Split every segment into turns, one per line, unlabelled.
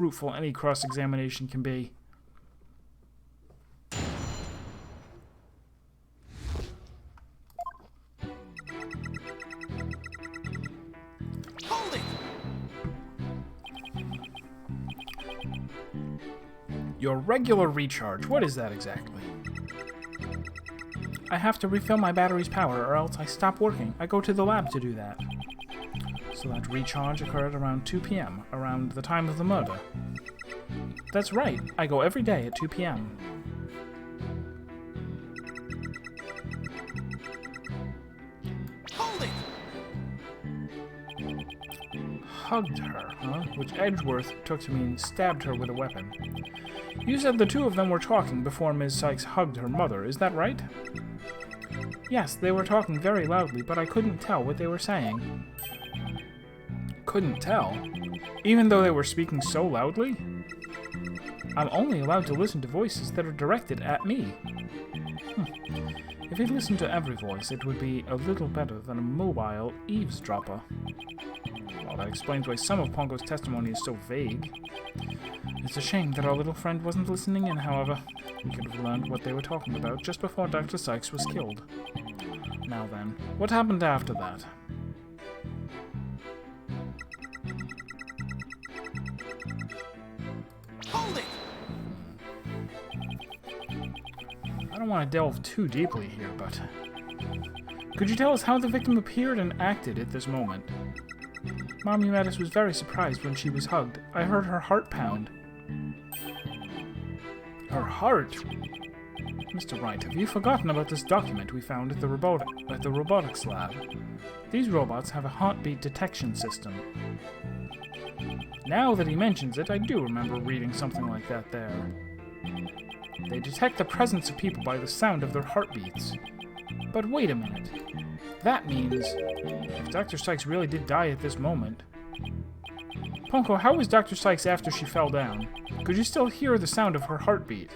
fruitful any cross-examination can be.
Hold it!
Your regular recharge, what is that exactly? I have to refill my battery's power or else I stop working. I go to the lab to do that. So that recharge occurred around 2 p.m., around the time of the murder. That's right, I go every day at 2 p.m.
Hold it!
Hugged her, huh? Which Edgeworth took to mean stabbed her with a weapon. You said the two of them were talking before Ms. Sykes hugged her mother, is that right? Yes, they were talking very loudly, but I couldn't tell what they were saying. Couldn't tell? Even though they were speaking so loudly? I'm only allowed to listen to voices that are directed at me. If he'd listened to every voice, it would be a little better than a mobile eavesdropper. Well, that explains why some of Pongo's testimony is so vague. It's a shame that our little friend wasn't listening in, however. We could have learned what they were talking about just before Dr. Sykes was killed. Now then, what happened after that?
Hold it!
I don't want to delve too deeply here, but... Could you tell us how the victim appeared and acted at this moment? Mommy Mattis was very surprised when she was hugged. I heard her heart pound. Her heart? Mr. Wright, have you forgotten about this document we found at the robotics lab? These robots have a heartbeat detection system. Now that he mentions it, I do remember reading something like that there. They detect the presence of people by the sound of their heartbeats. But wait a minute. That means, if Dr. Sykes really did die at this moment... Ponko, how was Dr. Sykes after she fell down? Could you still hear the sound of her heartbeat?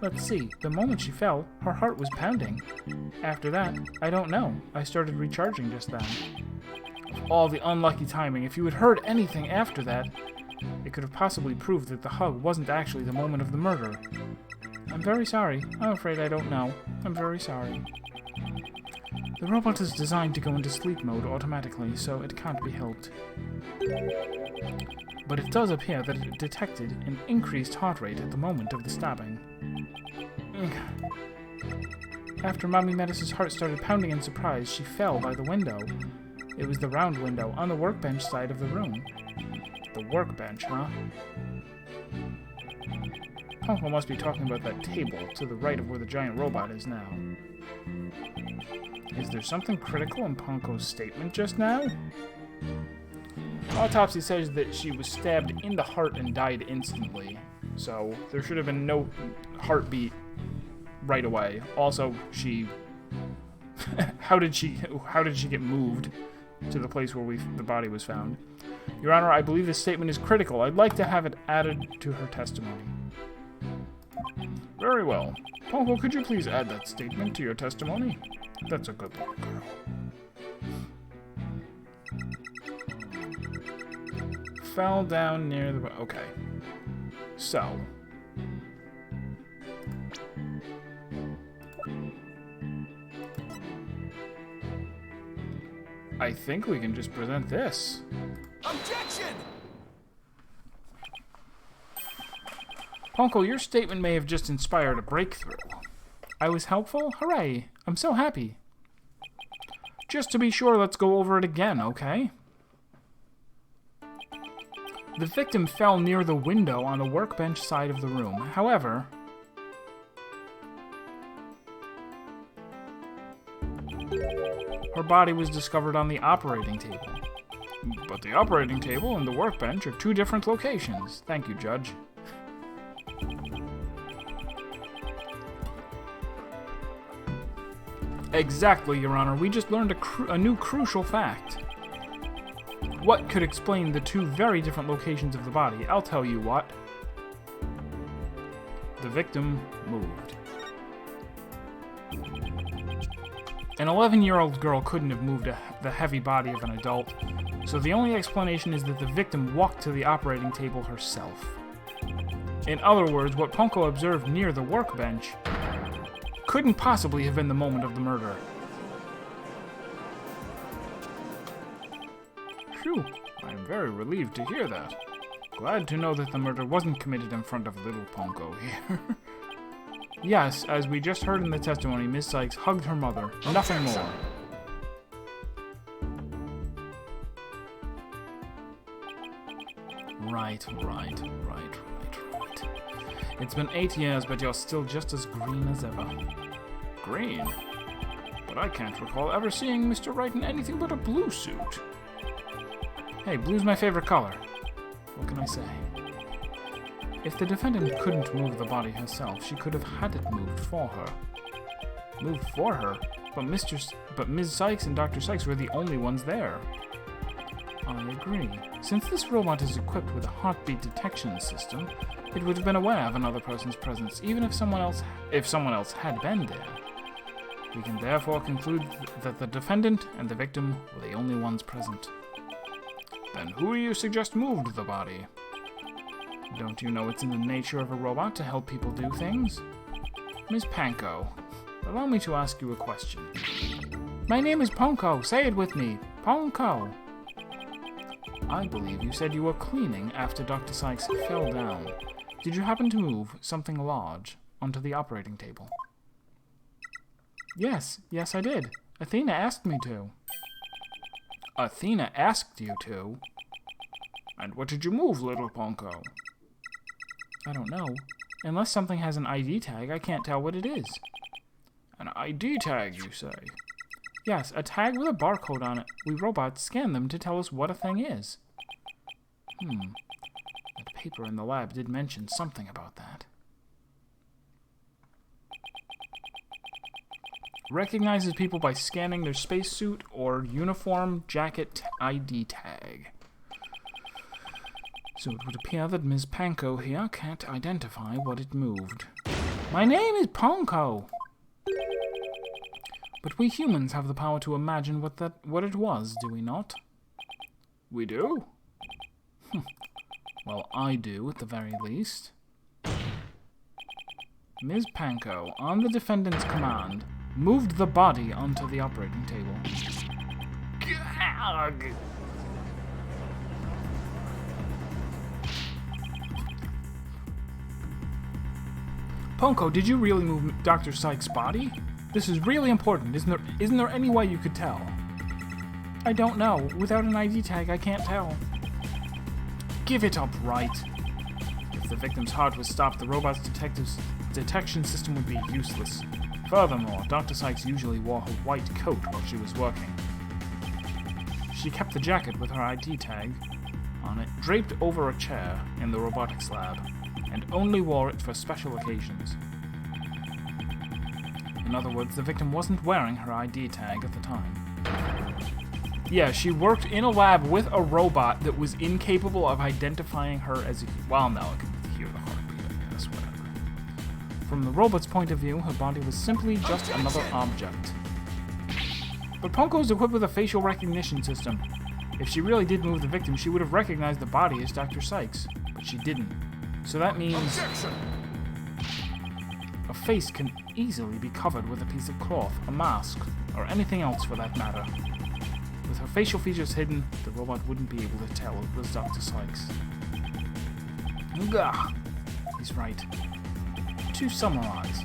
Let's see, the moment she fell, her heart was pounding. After that, I don't know. I started recharging just then. All the unlucky timing. If you had heard anything after that, it could have possibly proved that the hug wasn't actually the moment of the murder. I'm very sorry. I'm afraid I don't know. I'm very sorry. The robot is designed to go into sleep mode automatically, so it can't be helped. But it does appear that it detected an increased heart rate at the moment of the stabbing. After Mommy Mattis's heart started pounding in surprise, she fell by the window. It was the round window on the workbench side of the room. The workbench, huh? Ponko must be talking about that table to the right of where the giant robot is now. Is there something critical in Ponko's statement just now? Autopsy says that she was stabbed in the heart and died instantly, so there should have been no heartbeat right away. Also, she... how did she get moved to the place where the body was found? Your Honor, I believe this statement is critical. I'd like to have it added to her testimony. Very well. Ponko, could you please add that statement to your testimony? That's a good little girl. Fell down near the... Okay. So. I think we can just present this.
Objection!
Ponko, your statement may have just inspired a breakthrough. I was helpful? Hooray! I'm so happy. Just to be sure, let's go over it again, okay? The victim fell near the window on the workbench side of the room. However... her body was discovered on the operating table. But the operating table and the workbench are two different locations. Thank you, Judge. Exactly, Your Honor. We just learned a new crucial fact. What could explain the two very different locations of the body? I'll tell you what. The victim moved. An 11-year-old girl couldn't have moved the heavy body of an adult. So the only explanation is that the victim walked to the operating table herself. In other words, what Ponko observed near the workbench couldn't possibly have been the moment of the murder. Phew, I am very relieved to hear that. Glad to know that the murder wasn't committed in front of little Ponko here. Yes, as we just heard in the testimony, Ms. Sykes hugged her mother. Nothing more. Right. It's been 8 years, but you're still just as green as ever. Green? But I can't recall ever seeing Mr. Wright in anything but a blue suit. Hey, blue's my favorite color. What can I say? If the defendant couldn't move the body herself, she could have had it moved for her. Moved for her? But Ms. Sykes and Dr. Sykes were the only ones there. I agree. Since this robot is equipped with a heartbeat detection system, it would have been aware of another person's presence, even if someone else had been there. We can therefore conclude that the defendant and the victim were the only ones present. Then who do you suggest moved the body? Don't you know it's in the nature of a robot to help people do things? Ms. Panko, allow me to ask you a question. My name is Ponko. Say it with me. Ponko. I believe you said you were cleaning after Dr. Sykes fell down. Did you happen to move something large onto the operating table? Yes, I did. Athena asked me to. Athena asked you to? And what did you move, little Ponko? I don't know. Unless something has an ID tag, I can't tell what it is. An ID tag, you say? Yes, a tag with a barcode on it. We robots scan them to tell us what a thing is. That paper in the lab did mention something about that. Recognizes people by scanning their spacesuit or uniform jacket ID tag. So it would appear that Ms. Panko here can't identify what it moved. My name is Ponko! But we humans have the power to imagine what it was, do we not? We do? Well, I do, at the very least. Ms. Panko, on the defendant's command, moved the body onto the operating table. Gag! Ponko, did you really move Dr. Sykes' body? This is really important. Isn't there any way you could tell? I don't know. Without an ID tag, I can't tell. Give it up, Wright. If the victim's heart was stopped, the robot's detection system would be useless. Furthermore, Dr. Sykes usually wore her white coat while she was working. She kept the jacket with her ID tag on it draped over a chair in the robotics lab, and only wore it for special occasions. In other words, the victim wasn't wearing her ID tag at the time. Yeah, she worked in a lab with a robot that was incapable of identifying her as a... Well, no, it could hear the heartbeat, I guess, whatever. From the robot's point of view, her body was simply just another object. But Ponko is equipped with a facial recognition system. If she really did move the victim, she would have recognized the body as Dr. Sykes. But she didn't. So that means... A face can easily be covered with a piece of cloth, a mask, or anything else for that matter. With her facial features hidden, the robot wouldn't be able to tell it was Dr. Sykes. Gah! He's right. To summarize,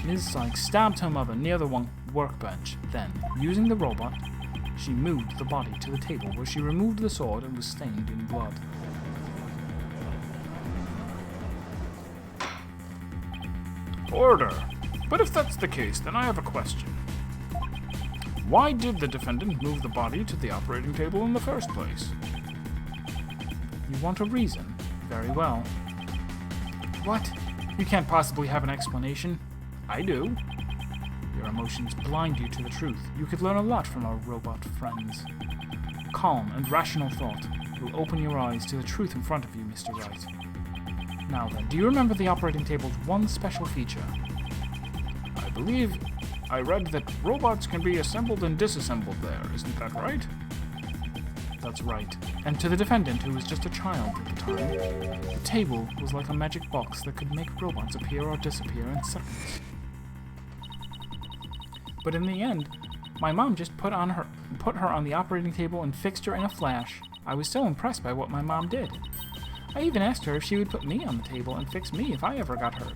Ms. Sykes stabbed her mother near the workbench. Then, using the robot, she moved the body to the table where she removed the sword and was stained in blood. Order! But if that's the case, then I have a question. Why did the defendant move the body to the operating table in the first place? You want a reason? Very well. What? You can't possibly have an explanation. I do. Your emotions blind you to the truth. You could learn a lot from our robot friends. Calm and rational thought will open your eyes to the truth in front of you, Mr. Wright. Now then, do you remember the operating table's one special feature? I believe I read that robots can be assembled and disassembled there, isn't that right? That's right. And to the defendant, who was just a child at the time, the table was like a magic box that could make robots appear or disappear in seconds. But in the end, my mom just put her on the operating table and fixed her in a flash. I was so impressed by what my mom did. I even asked her if she would put me on the table and fix me if I ever got hurt.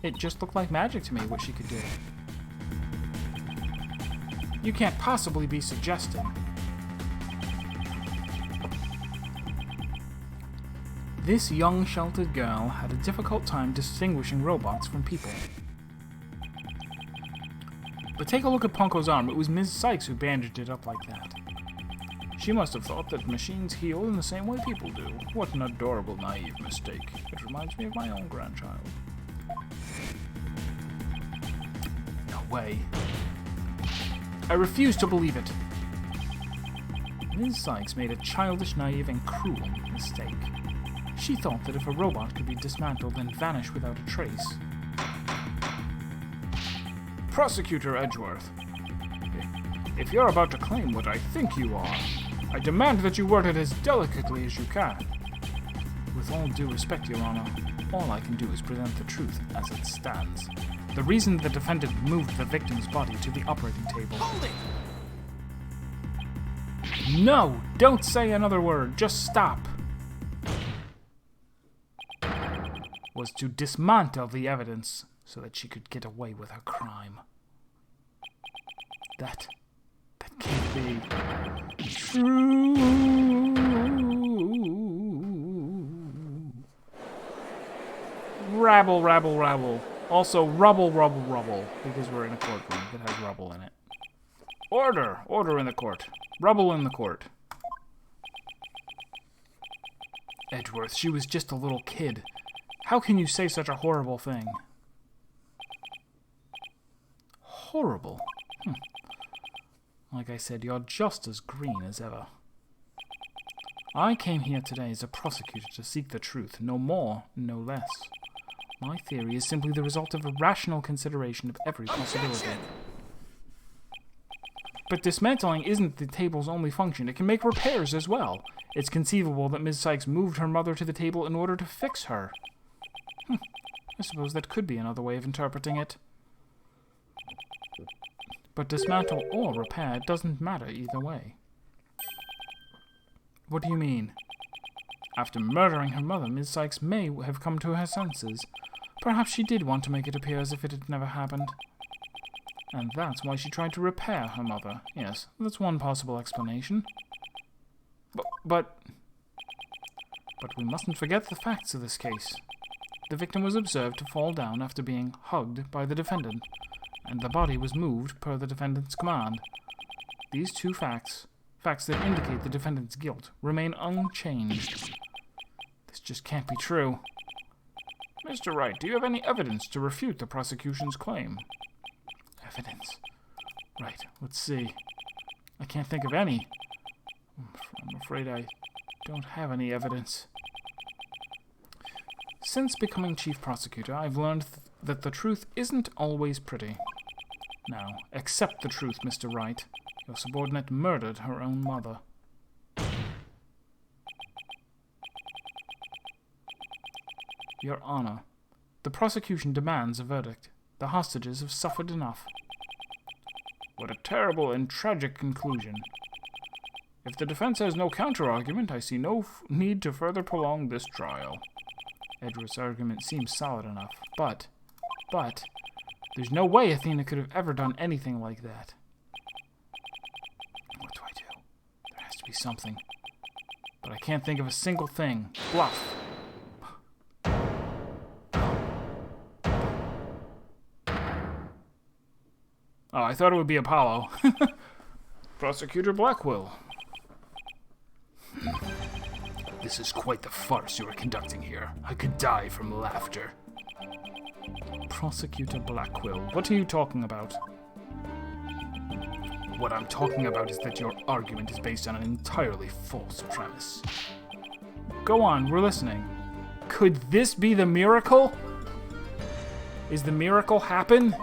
It just looked like magic to me what she could do. You can't possibly be suggesting. This young, sheltered girl had a difficult time distinguishing robots from people. But take a look at Punko's arm. It was Ms. Sykes who bandaged it up like that. She must have thought that machines heal in the same way people do. What an adorable, naive mistake. It reminds me of my own grandchild. No way. I refuse to believe it. Ms. Sykes made a childish, naive, and cruel mistake. She thought that if a robot could be dismantled and vanish without a trace... Prosecutor Edgeworth, if you're about to claim what I think you are, I demand that you word it as delicately as you can. With all due respect, Your Honor, all I can do is present the truth as it stands. The reason the defendant moved the victim's body to the operating table...
Hold it!
No! Don't say another word. Just stop. Was to dismantle the evidence so that she could get away with her crime. That can't be true. Rabble, rabble, rabble. Also, rubble, rubble, rubble, because we're in a courtroom that has rubble in it. Order! Order in the court. Rubble in the court. Edgeworth, she was just a little kid. How can you say such a horrible thing? Horrible? Like I said, you're just as green as ever. I came here today as a prosecutor to seek the truth, no more, no less. My theory is simply the result of a rational consideration of every possibility. But dismantling isn't the table's only function. It can make repairs as well. It's conceivable that Ms. Sykes moved her mother to the table in order to fix her. I suppose that could be another way of interpreting it. But dismantle or repair doesn't matter either way. What do you mean? After murdering her mother, Ms. Sykes may have come to her senses. Perhaps she did want to make it appear as if it had never happened. And that's why she tried to repair her mother. Yes, that's one possible explanation. But we mustn't forget the facts of this case. The victim was observed to fall down after being hugged by the defendant, and the body was moved per the defendant's command. These two facts that indicate the defendant's guilt, remain unchanged. This just can't be true. Mr. Wright, do you have any evidence to refute the prosecution's claim? Evidence? Right, let's see. I can't think of any. I'm afraid I don't have any evidence. Since becoming chief prosecutor, I've learned that the truth isn't always pretty. Now, accept the truth, Mr. Wright. Your subordinate murdered her own mother. Your Honor, the prosecution demands a verdict. The hostages have suffered enough. What a terrible and tragic conclusion. If the defense has no counter-argument, I see no need to further prolong this trial. Edgeworth's argument seems solid enough, but, there's no way Athena could have ever done anything like that. What do I do? There has to be something. But I can't think of a single thing. Bluff. Oh, I thought it would be Apollo. Prosecutor Blackwell. This is quite the farce you are conducting here. I could die from laughter. Prosecutor Blackwell, what are you talking about? What I'm talking about is that your argument is based on an entirely false premise. Go on, we're listening. Could this be the miracle? Is the miracle happen?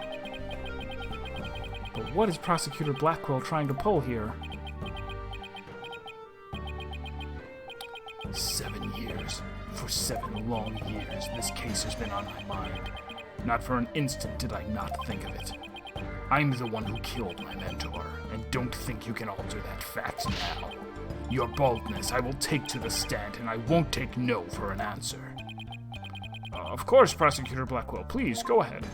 But what is Prosecutor Blackwell trying to pull here? 7 long years, this case has been on my mind. Not for an instant did I not think of it. I'm the one who killed my mentor, and don't think you can alter that fact now. Your baldness I will take to the stand, and I won't take no for an answer. Of course, Prosecutor Blackwell. Please, go ahead.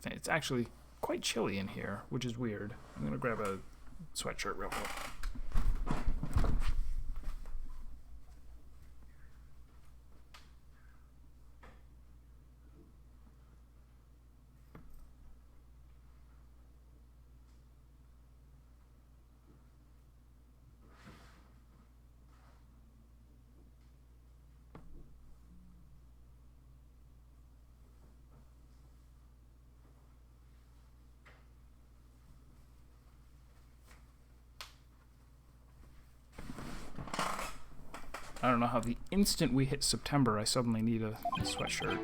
It's actually quite chilly in here, which is weird. I'm gonna grab a sweatshirt real quick. I don't know how the instant we hit September, I suddenly need a sweatshirt.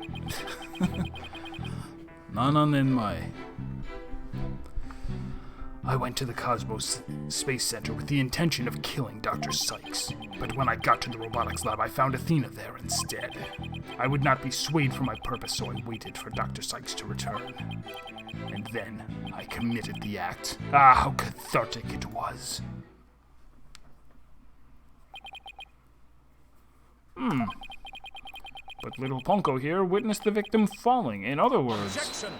I went to the Cosmos Space Center with the intention of killing Dr. Sykes, but when I got to the robotics lab, I found Athena there instead. I would not be swayed from my purpose, so I waited for Dr. Sykes to return. And then I committed the act. Ah, how cathartic it was. But little Ponko here witnessed the victim falling. In other words...
Objection!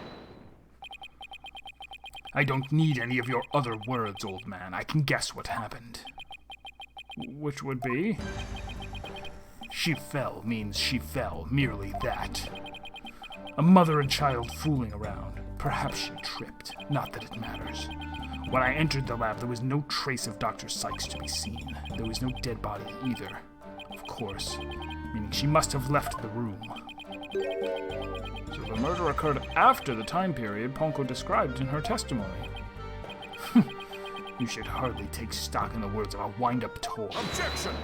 I don't need any of your other words, old man. I can guess what happened. Which would be? She fell means she fell, merely that. A mother and child fooling around. Perhaps she tripped. Not that it matters. When I entered the lab, there was no trace of Dr. Sykes to be seen. There was no dead body either. Of course, meaning she must have left the room. So the murder occurred after the time period Ponko described in her testimony. You should hardly take stock in the words of a wind-up toy.
Objection!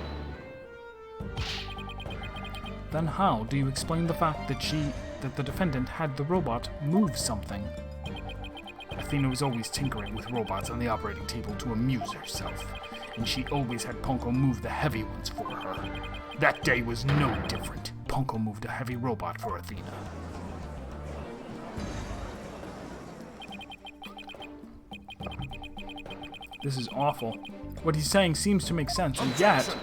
Then how do you explain the fact that the defendant had the robot move something? Athena was always tinkering with robots on the operating table to amuse herself, and she always had Ponko move the heavy ones for her. That day was no different. Ponko moved a heavy robot for Athena. This is awful. What he's saying seems to make sense, and yet...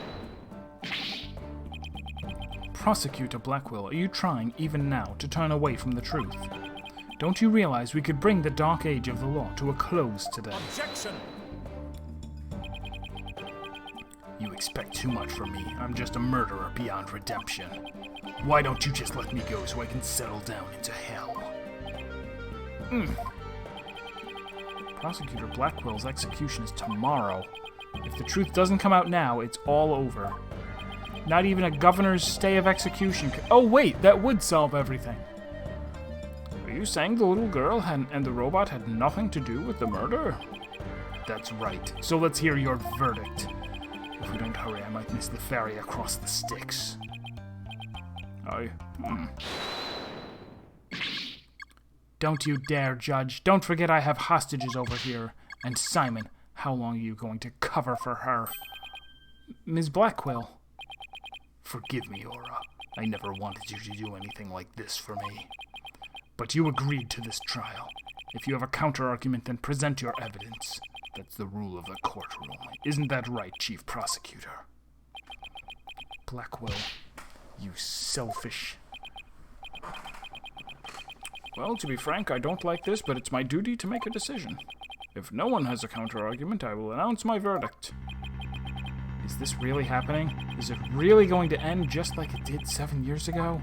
Prosecutor Blackwell, are you trying, even now, to turn away from the truth? Don't you realize we could bring the dark age of the law to a close today?
Objection!
You expect too much from me. I'm just a murderer beyond redemption. Why don't you just let me go so I can settle down into hell? Prosecutor Blackwell's execution is tomorrow. If the truth doesn't come out now, it's all over. Not even a governor's stay of execution could... Oh wait, that would solve everything. Are you saying the little girl and the robot had nothing to do with the murder? That's right. So let's hear your verdict. If we don't hurry, I might miss the ferry across the Styx. Don't you dare, Judge. Don't forget I have hostages over here. And Simon, how long are you going to cover for her? Ms. Blackwell. Forgive me, Aura. I never wanted you to do anything like this for me. But you agreed to this trial. If you have a counter-argument, then present your evidence. That's the rule of the courtroom. Isn't that right, Chief Prosecutor? Blackwell, you selfish... Well, to be frank, I don't like this, but it's my duty to make a decision. If no one has a counter-argument, I will announce my verdict. Is this really happening? Is it really going to end just like it did 7 years ago?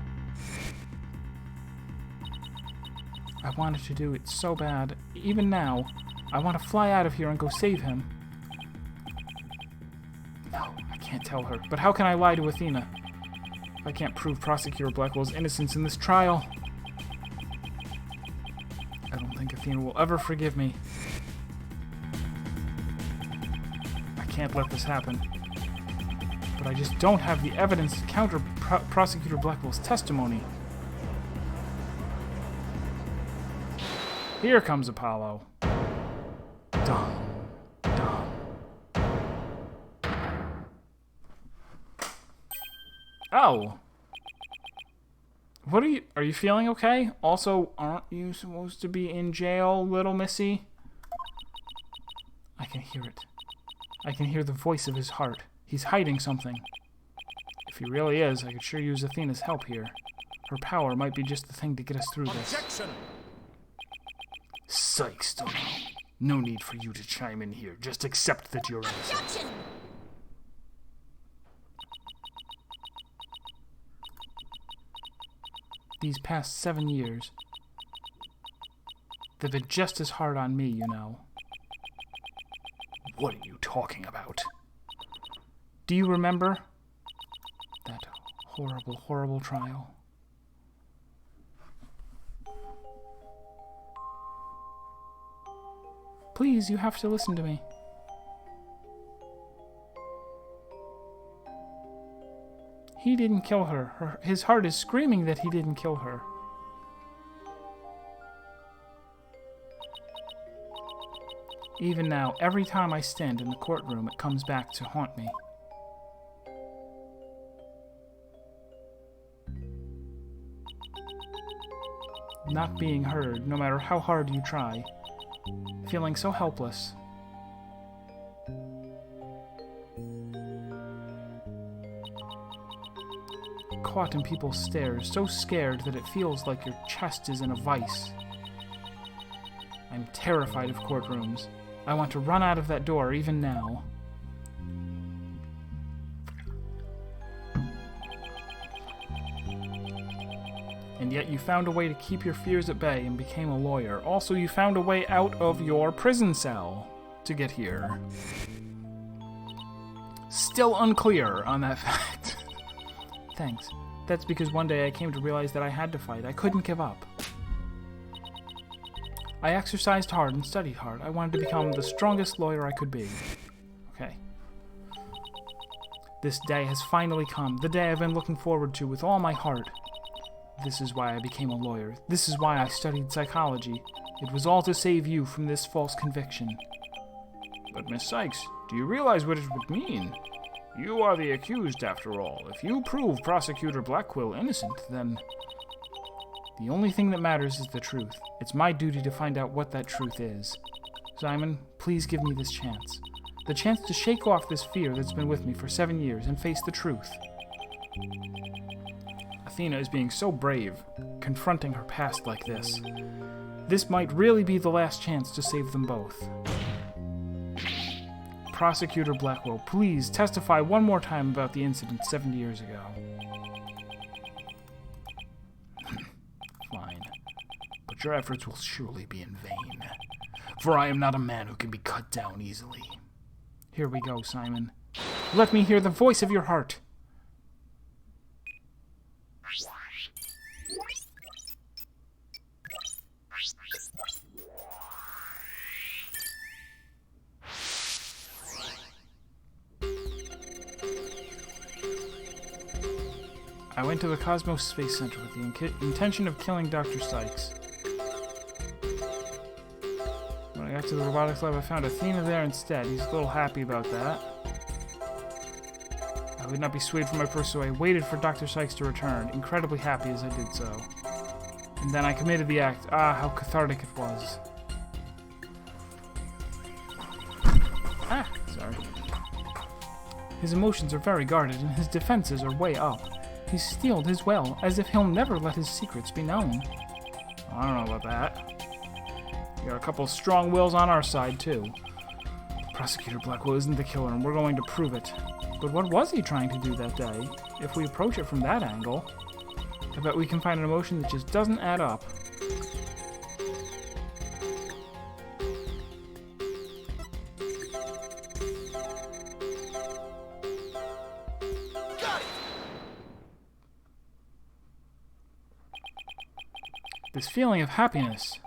I wanted to do it so bad. Even now, I want to fly out of here and go save him. No, I can't tell her. But how can I lie to Athena? If I can't prove Prosecutor Blackwell's innocence in this trial... I don't think Athena will ever forgive me. I can't let this happen. But I just don't have the evidence to counter Prosecutor Blackwell's testimony. Here comes Apollo. Dum, dum. Oh. What are you feeling okay? Also, aren't you supposed to be in jail, little missy? I can hear it. I can hear the voice of his heart. He's hiding something. If he really is, I could sure use Athena's help here. Her power might be just the thing to get us through this.
Objection!
Sykes, Dono. No need for you to chime in here. Just accept that you're innocent.
Objection!
These past 7 years, they've been just as hard on me, you know. What are you talking about? Do you remember that horrible, horrible trial? Please, you have to listen to me. He didn't kill her. His heart is screaming that he didn't kill her. Even now, every time I stand in the courtroom, it comes back to haunt me. Not being heard, no matter how hard you try. Feeling so helpless. Caught in people's stares, so scared that it feels like your chest is in a vice. I'm terrified of courtrooms. I want to run out of that door even now. And yet you found a way to keep your fears at bay and became a lawyer. Also, you found a way out of your prison cell to get here. Still unclear on that fact. Thanks. That's because one day I came to realize that I had to fight. I couldn't give up. I exercised hard and studied hard. I wanted to become the strongest lawyer I could be. Okay. This day has finally come. The day I've been looking forward to with all my heart. This is why I became a lawyer. This is why I studied psychology. It was all to save you from this false conviction.
But Miss Sykes, do you realize what it would mean? You are the accused, after all. If you prove Prosecutor Blackquill innocent, then...
The only thing that matters is the truth. It's my duty to find out what that truth is. Simon, please give me this chance. The chance to shake off this fear that's been with me for 7 years and face the truth. Athena is being so brave, confronting her past like this. This might really be the last chance to save them both. Prosecutor Blackwell, please testify one more time about the incident 7 years ago.
Fine. But your efforts will surely be in vain. For I am not a man who can be cut down easily.
Here we go, Simon. Let me hear the voice of your heart. I went to the Cosmos Space Center with the intention of killing Dr. Sykes. When I got to the robotics lab, I found Athena there instead. He's a little happy about that. I would not be swayed from my purpose, so I waited for Dr. Sykes to return, incredibly happy as I did so. And then I committed the act. Ah, how cathartic it was. Ah, sorry. His emotions are very guarded, and his defenses are way up. He's steeled his will, as if he'll never let his secrets be known.
I don't know about that.
We got a couple of strong wills on our side, too. Prosecutor Blackwell isn't the killer, and we're going to prove it. But what was he trying to do that day? If we approach it from that angle, I bet we can find an emotion that just doesn't add up. This feeling of happiness.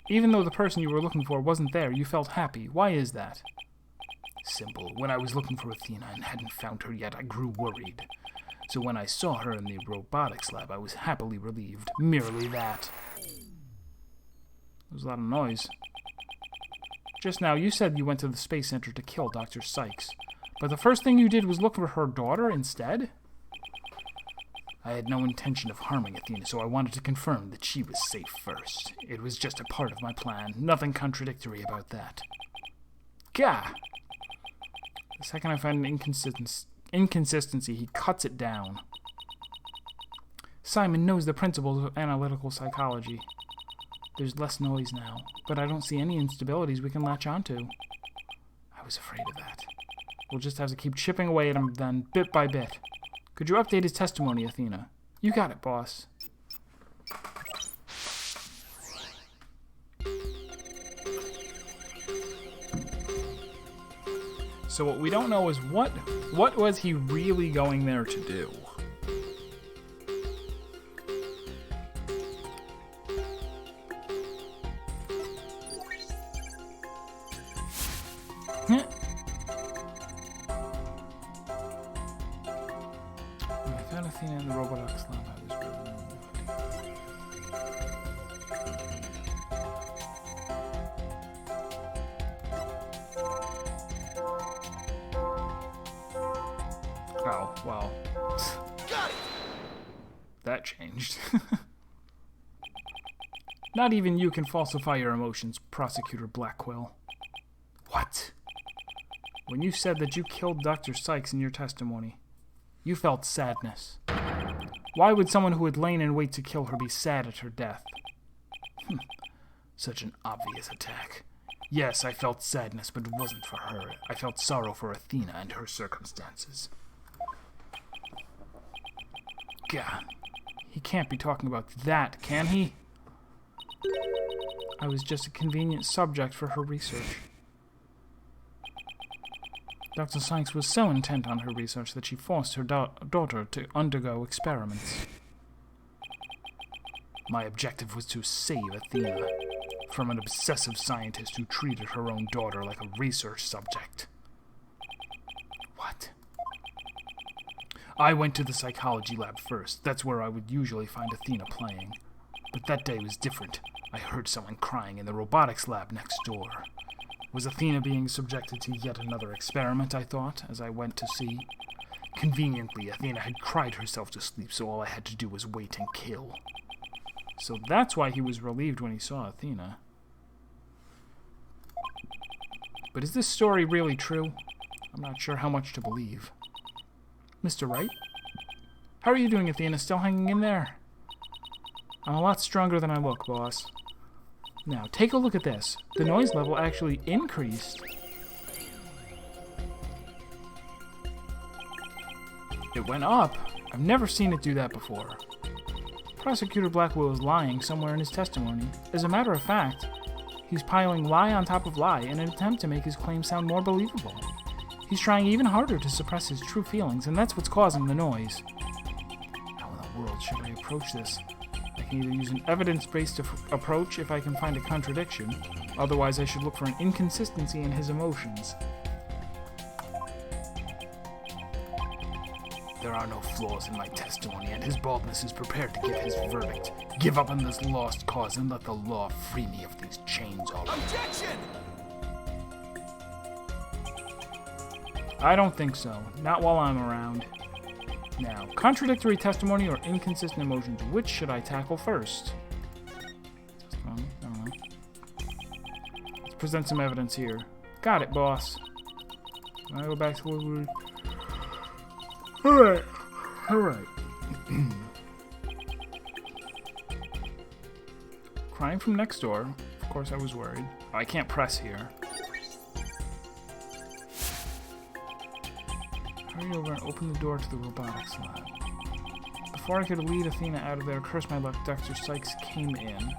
Even though the person you were looking for wasn't there, you felt happy. Why is that?
Simple. When I was looking for Athena and hadn't found her yet, I grew worried. So when I saw her in the robotics lab, I was happily relieved. Merely that.
There's a lot of noise. Just now, you said you went to the Space Center to kill Dr. Sykes. But the first thing you did was look for her daughter instead?
I had no intention of harming Athena, so I wanted to confirm that she was safe first. It was just a part of my plan. Nothing contradictory about that. Gah! The second I find an inconsistency, he cuts it down. Simon knows the principles of analytical psychology. There's less noise now, but I don't see any instabilities we can latch onto. I was afraid of that. We'll just have to keep chipping away at him then, bit by bit. Could you update his testimony, Athena? You got it, boss.
So what we don't know is what was he really going there to do? I found Athena in the robotics lab. I was really Oh, well.
Got it!
That changed. Not even you can falsify your emotions, Prosecutor Blackwell. What? When you said that you killed Dr. Sykes in your testimony, you felt sadness. Why would someone who had lain in wait to kill her be sad at her death? Such an obvious attack. Yes, I felt sadness, but it wasn't for her. I felt sorrow for Athena and her circumstances. God, he can't be talking about that, can he? I was just a convenient subject for her research. Dr. Sykes was so intent on her research that she forced her daughter to undergo experiments. My objective was to save Athena from an obsessive scientist who treated her own daughter like a research subject. What? I went to the psychology lab first. That's where I would usually find Athena playing. But that day was different. I heard someone crying in the robotics lab next door. Was Athena being subjected to yet another experiment, I thought, as I went to see? Conveniently, Athena had cried herself to sleep, so all I had to do was wait and kill. So that's why he was relieved when he saw Athena. But is this story really true? I'm not sure how much to believe. Mr. Wright? How are you doing, Athena? Still hanging in there? I'm a lot stronger than I look, boss. Now, take a look at this. The noise level actually increased. It went up. I've never seen it do that before. Prosecutor Blackwell is lying somewhere in his testimony. As a matter of fact, he's piling lie on top of lie in an attempt to make his claim sound more believable. He's trying even harder to suppress his true feelings, and that's what's causing the noise. How in the world should I approach this? I can either use an evidence-based approach if I can find a contradiction, otherwise I should look for an inconsistency in his emotions. There are no flaws in my testimony, and his baldness is prepared to give his verdict. Give up on this lost cause and let the law free me of these chains already.
Objection!
I don't think so. Not while I'm around. Now, contradictory testimony or inconsistent emotions, which should I tackle first? I don't know. Let's present some evidence here. Got it, boss. Can I go back to what we were... Alright. Crying from next door. Of course I was worried. Oh, I can't press here. Hurry over and open the door to the robotics lab. Before I could lead Athena out of there, curse my luck, Dr. Sykes came in.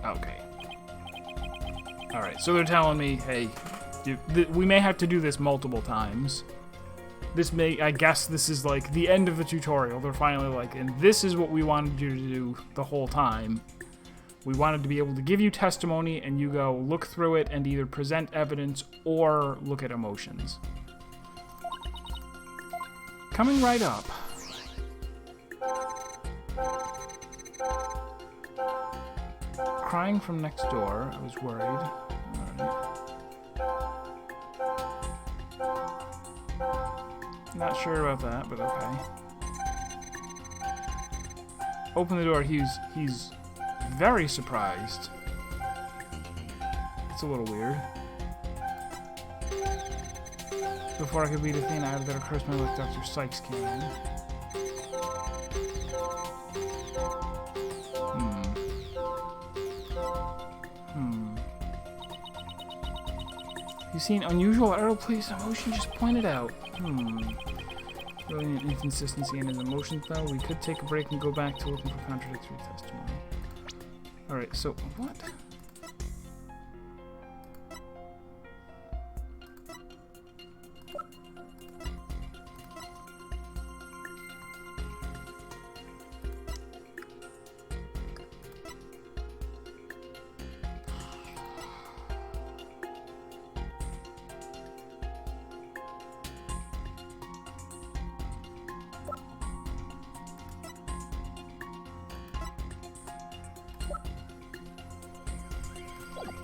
Okay. Alright, so they're telling me, hey, we may have to do this multiple times. I guess this is like the end of the tutorial. They're finally like, and this is what we wanted you to do the whole time. We wanted to be able to give you testimony and you go look through it and either present evidence or look at emotions. Coming right up. Crying from next door. I was worried. Alright. Not sure about that, but okay. Open the door. He's very surprised. It's a little weird. Before I could beat Athena out of there, occurs my like Dr. Sykes came in. You've seen unusual aeroplace emotion just pointed out. Really an inconsistency in his emotions, though. We could take a break and go back to looking for contradictory testimony. Alright, so what?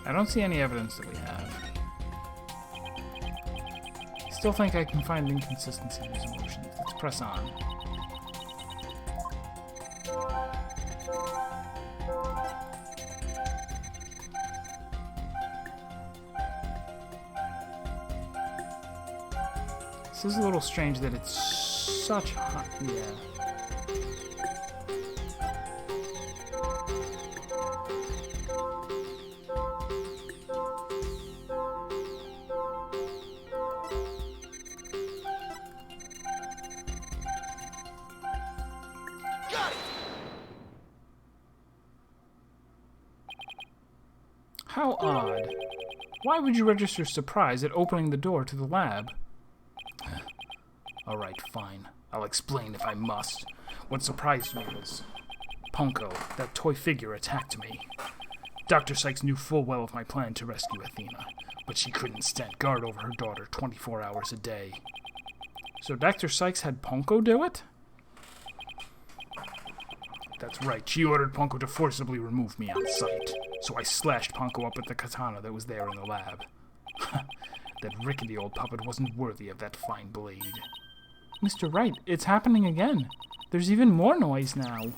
I don't see any evidence that we have. Still think I can find inconsistency in his emotions. Let's press on. This is a little strange that it's such hot. Yeah. How odd. Why would you register surprise at opening the door to the lab? Alright, fine. I'll explain if I must. What surprised me was Punko, that toy figure, attacked me. Dr. Sykes knew full well of my plan to rescue Athena, but she couldn't stand guard over her daughter 24 hours a day. So Dr. Sykes had Punko do it? That's right, she ordered Punko to forcibly remove me on sight. So I slashed Punko up with the katana that was there in the lab. That rickety old puppet wasn't worthy of that fine blade. Mr. Wright, it's happening again. There's even more noise now.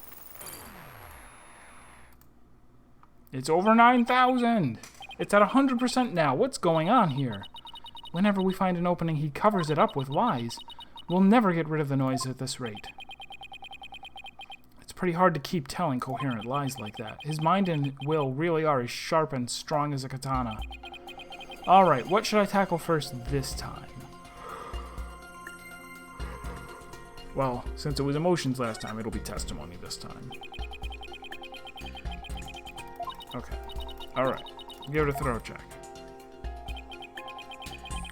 It's over 9,000! It's at 100% now. What's going on here? Whenever we find an opening, he covers it up with lies. We'll never get rid of the noise at this rate. It's pretty hard to keep telling coherent lies like that. His mind and will really are as sharp and strong as a katana. Alright, what should I tackle first this time? Well, since it was emotions last time, it'll be testimony this time. Okay. Alright. Give it a throw check.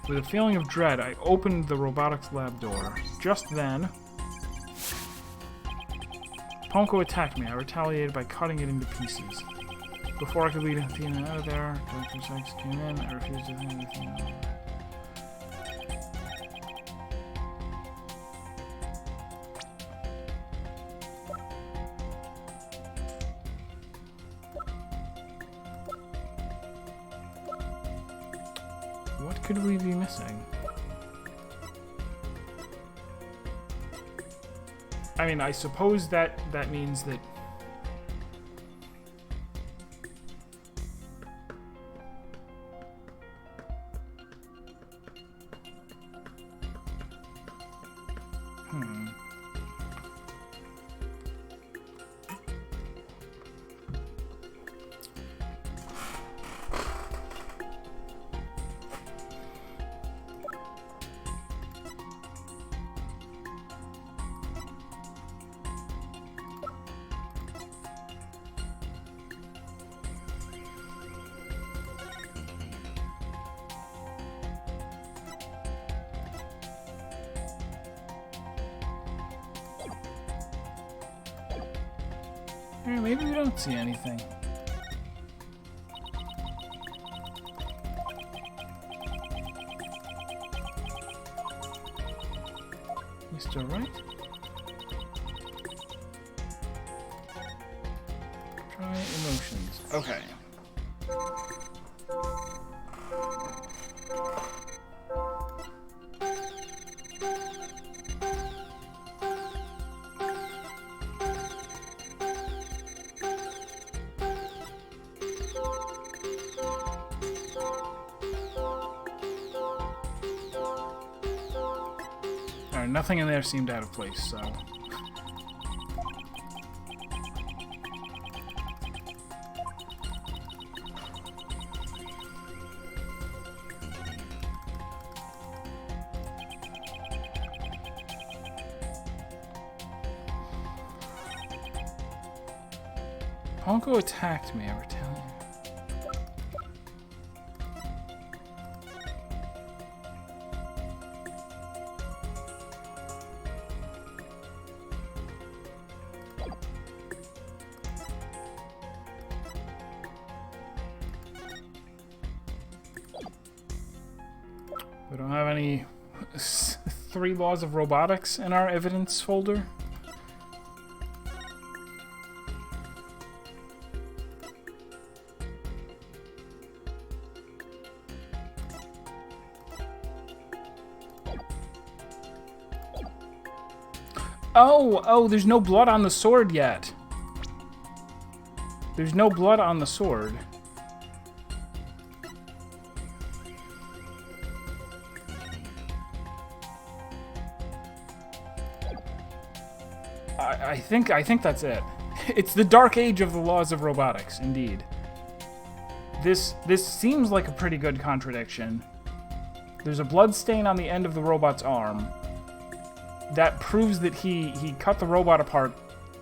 With a feeling of dread, I opened the robotics lab door. Just then, Punko attacked me. I retaliated by cutting it into pieces. Before I could lead Athena out of there, Dr. Sykes came in. I refused to hand Athena over. What could we be missing? I mean, I suppose that means that... Maybe we don't see anything. Mr. Wright? Try emotions. Okay. Alright, nothing in there seemed out of place, so... Ponko attacked me, I were telling you. We don't have any 3 laws of robotics in our evidence folder. Oh, there's no blood on the sword yet. There's no blood on the sword. I think that's it. It's the dark age of the laws of robotics, indeed. This seems like a pretty good contradiction. There's a blood stain on the end of the robot's arm. That proves that he cut the robot apart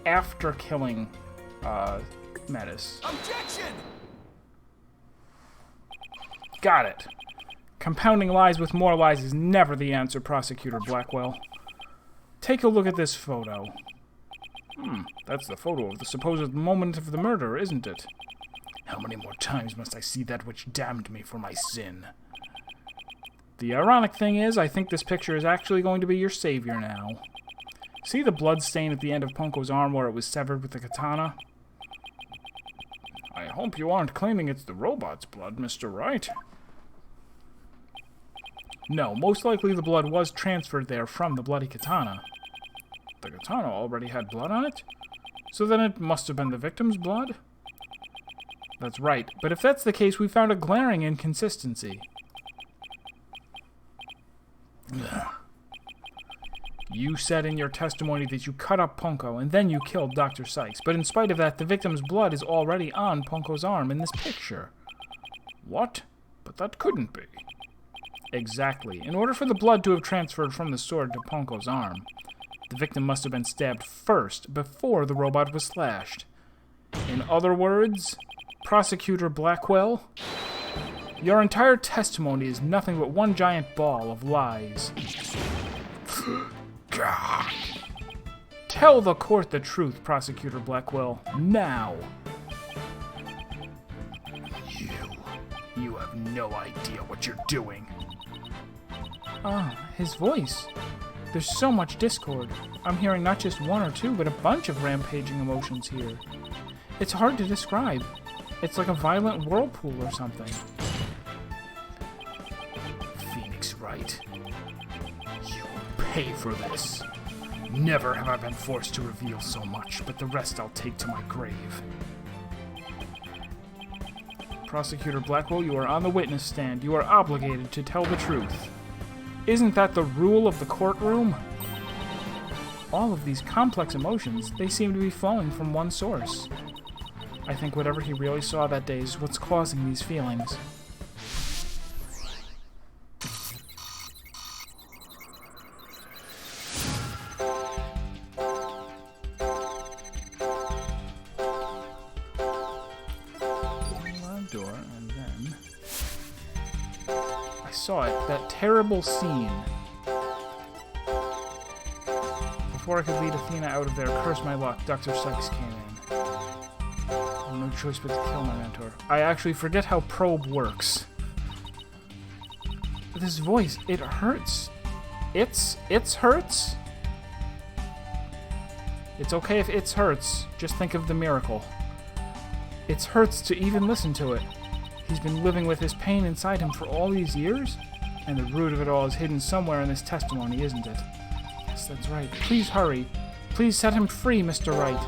after killing Metis.
Objection!
Got it. Compounding lies with more lies is never the answer, Prosecutor Blackwell. Take a look at this photo. That's the photo of the supposed moment of the murder, isn't it? How many more times must I see that which damned me for my sin? The ironic thing is, I think this picture is actually going to be your savior now. See the blood stain at the end of Ponko's arm where it was severed with the katana? I hope you aren't claiming it's the robot's blood, Mr. Wright. No, most likely the blood was transferred there from the bloody katana. The katana already had blood on it? So then it must have been the victim's blood? That's right, but if that's the case, we found a glaring inconsistency. Ugh. You said in your testimony that you cut up Ponko and then you killed Dr. Sykes, but in spite of that, the victim's blood is already on Ponko's arm in this picture. What? But that couldn't be. Exactly. In order for the blood to have transferred from the sword to Ponko's arm, the victim must have been stabbed first before the robot was slashed. In other words, Prosecutor Blackwell, your entire testimony is nothing but one giant ball of lies. God. Tell the court the truth, Prosecutor Blackwell, now. You have no idea what you're doing. Ah, his voice. There's so much discord. I'm hearing not just one or two, but a bunch of rampaging emotions here. It's hard to describe. It's like a violent whirlpool or something. Phoenix Wright. You will pay for this. Never have I been forced to reveal so much, but the rest I'll take to my grave. Prosecutor Blackwell, you are on the witness stand. You are obligated to tell the truth. Isn't that the rule of the courtroom? All of these complex emotions, they seem to be flowing from one source. I think whatever he really saw that day is what's causing these feelings. Door, and then I saw it, that terrible scene. Before I could lead Athena out of there, curse my luck, Dr. Sykes came in. I had no choice but to kill my mentor. I actually forget how probe works. This voice, it hurts. It's hurts? It's okay if it hurts. Just think of the miracle. It hurts to even listen to it. He's been living with his pain inside him for all these years? And the root of it all is hidden somewhere in this testimony, isn't it? Yes, that's right. Please hurry. Please set him free, Mr. Wright.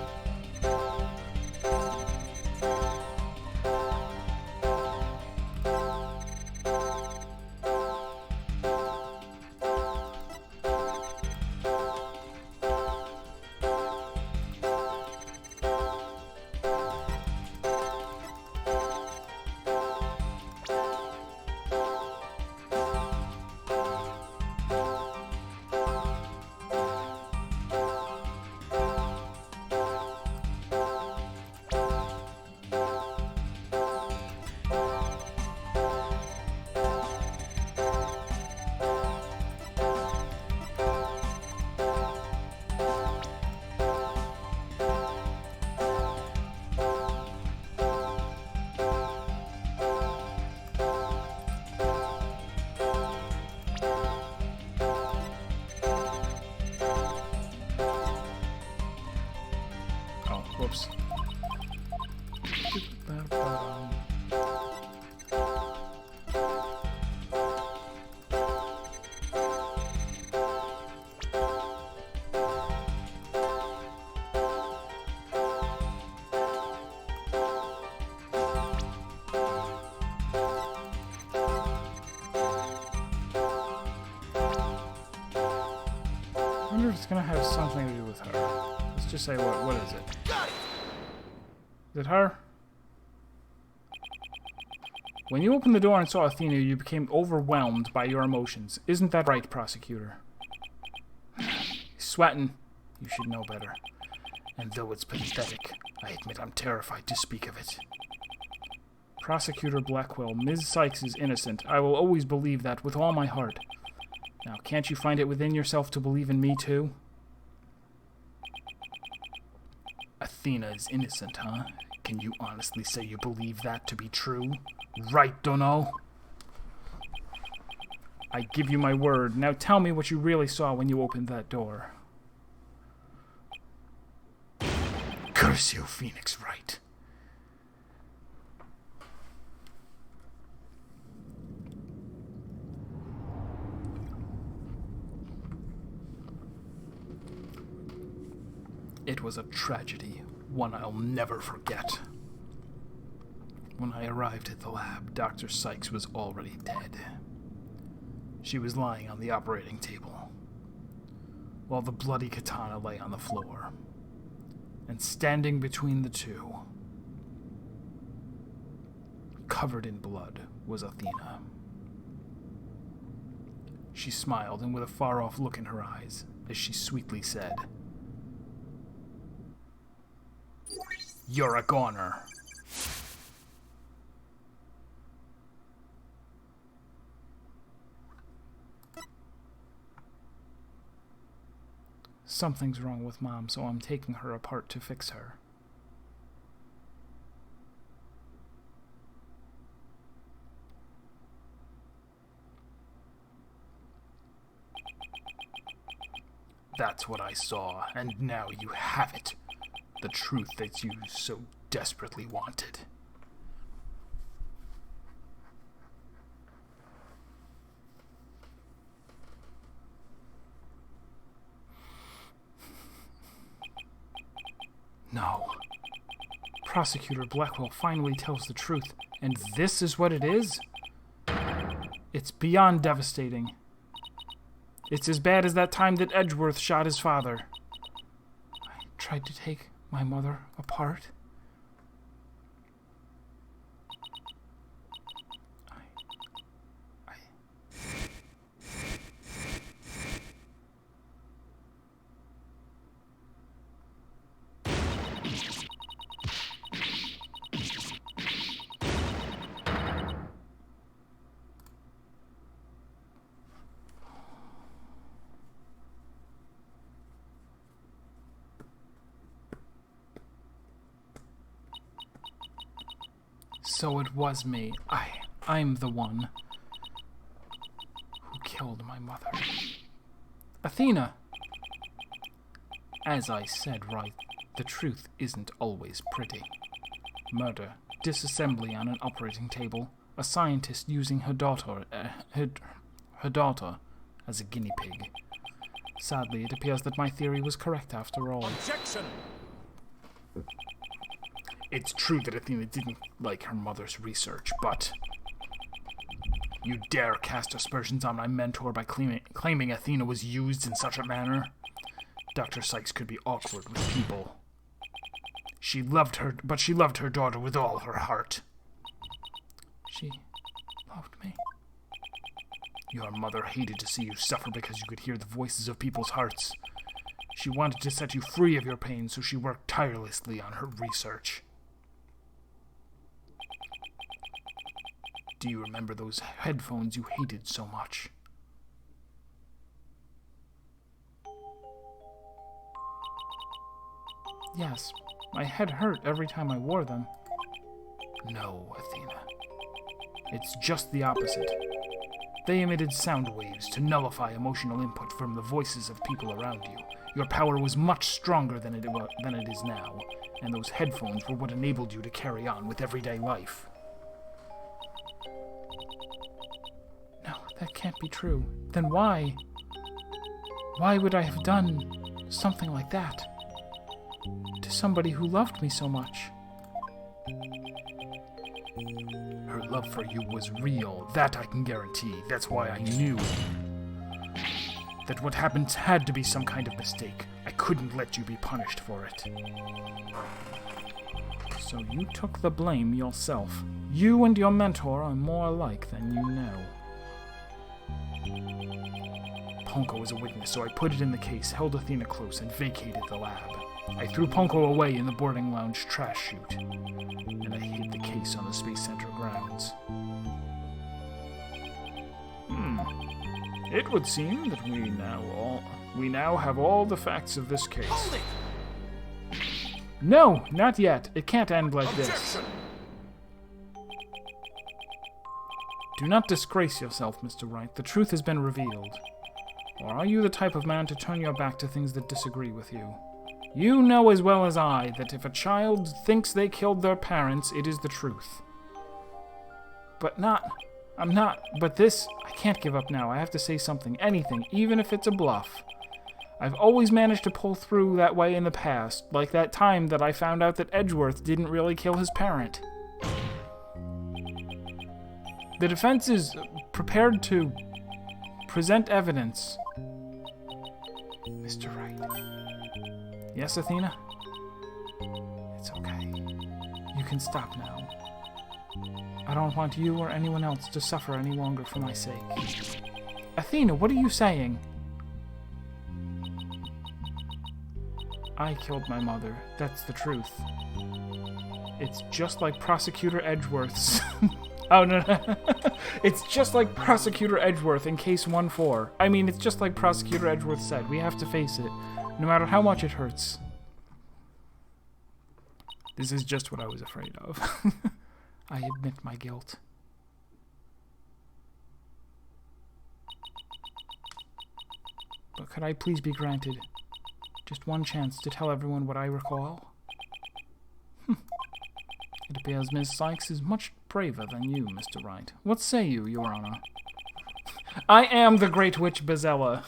Whoops. I wonder if it's gonna have something to do with her. Let's just say what is it? Is it her? When you opened the door and saw Athena, you became overwhelmed by your emotions. Isn't that right, prosecutor? Sweating. You should know better. And though it's pathetic, I admit I'm terrified to speak of it. Prosecutor Blackwell, Ms. Sykes is innocent. I will always believe that with all my heart. Now, can't you find it within yourself to believe in me, too? Athena is innocent, huh? Can you honestly say you believe that to be true? Right, Dono? I give you my word. Now tell me what you really saw when you opened that door. Curse you, Phoenix Wright. It was a tragedy, one I'll never forget. When I arrived at the lab, Dr. Sykes was already dead. She was lying on the operating table, while the bloody katana lay on the floor. And standing between the two, covered in blood, was Athena. She smiled, and with a far-off look in her eyes, as she sweetly said, "You're a goner." Something's wrong with Mom, so I'm taking her apart to fix her. That's what I saw, and now you have it. The truth that you so desperately wanted. No. Prosecutor Blackwell finally tells the truth, and this is what it is? It's beyond devastating. It's as bad as that time that Edgeworth shot his father. I tried to take my mother apart. So it was me. I'm the one who killed my mother. Athena! As I said, Wright, the truth isn't always pretty. Murder, disassembly on an operating table, a scientist using her daughter as a guinea pig. Sadly, it appears that my theory was correct after all.
Objection!
It's true that Athena didn't like her mother's research, but you dare cast aspersions on my mentor by claiming Athena was used in such a manner? Dr. Sykes could be awkward with people. She loved her daughter with all her heart.
She loved me.
Your mother hated to see you suffer because you could hear the voices of people's hearts. She wanted to set you free of your pain, so she worked tirelessly on her research. Do you remember those headphones you hated so much?
Yes, my head hurt every time I wore them.
No, Athena. It's just the opposite. They emitted sound waves to nullify emotional input from the voices of people around you. Your power was much stronger than it is now, and those headphones were what enabled you to carry on with everyday life.
No, that can't be true. Then why? Why would I have done something like that to somebody who loved me so much?
Her love for you was real, that I can guarantee. That's why I knew that what happened had to be some kind of mistake. I couldn't let you be punished for it.
So you took the blame yourself. You and your mentor are more alike than you know.
Ponko was a witness, so I put it in the case, held Athena close, and vacated the lab. I threw Ponko away in the boarding lounge trash chute, and I hid the case on the Space Center grounds. It would seem that we now have all the facts of this case.
Hold it!
No, not yet. It can't end like this.
Objection!
Do not disgrace yourself, Mr. Wright. The truth has been revealed. Or are you the type of man to turn your back to things that disagree with you? You know as well as I that if a child thinks they killed their parents, it is the truth. But this, I can't give up now. I have to say something, anything, even if it's a bluff. I've always managed to pull through that way in the past, like that time that I found out that Edgeworth didn't really kill his parent. The defense is prepared to present evidence.
Mr. Wright.
Yes, Athena? It's okay. You can stop now. I don't want you or anyone else to suffer any longer for my sake. Athena, what are you saying? I killed my mother. That's the truth. It's just like Prosecutor Edgeworth's... Oh, no. It's just like Prosecutor Edgeworth in Case 1-4. I mean, it's just like Prosecutor Edgeworth said. We have to face it, no matter how much it hurts. This is just what I was afraid of. I admit my guilt. But could I please be granted just one chance to tell everyone what I recall? It appears Miss Sykes is much braver than you, Mr. Wright. What say you, Your Honor? I am the Great Witch Bezella.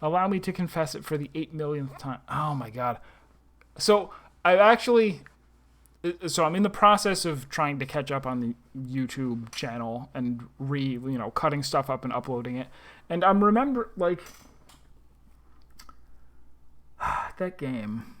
Allow me to confess it for the 8 millionth time. Oh my god. So, I'm in the process of trying to catch up on the YouTube channel and cutting stuff up and uploading it. And I'm that game.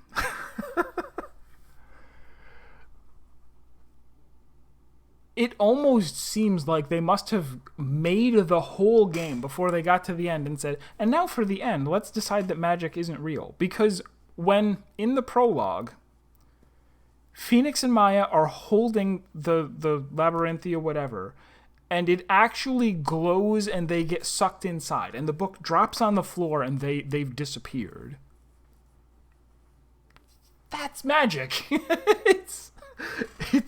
It almost seems like they must have made the whole game before they got to the end and said, and now for the end, let's decide that magic isn't real. Because when, in the prologue, Phoenix and Maya are holding the labyrinthia whatever, and it actually glows and they get sucked inside, and the book drops on the floor and they've disappeared. That's magic. It's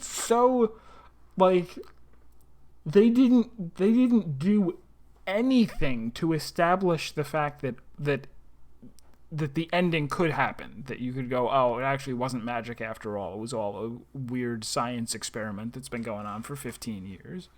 so... Like, they didn't do anything to establish the fact that
the ending could happen. That you could go, oh, it actually wasn't magic after all. It was all a weird science experiment that's been going on for 15 years.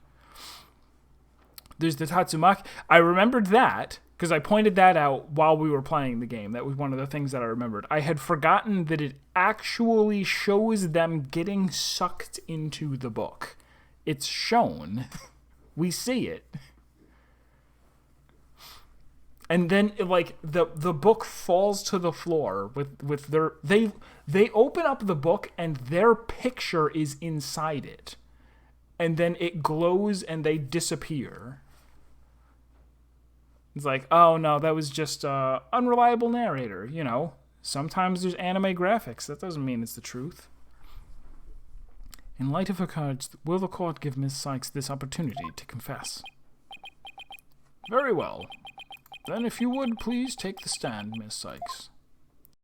There's the Tatsumaki. I remembered that because I pointed that out while we were playing the game. That was one of the things that I remembered. I had forgotten that it actually shows them getting sucked into the book. It's shown. We see it. And then, like, the book falls to the floor with their... They open up the book and their picture is inside it. And then it glows and they disappear. It's like, oh no, that was just unreliable narrator, you know. Sometimes there's anime graphics. That doesn't mean it's the truth. In light of her cards, will the court give Miss Sykes this opportunity to confess? Very well. Then if you would please take the stand, Miss Sykes.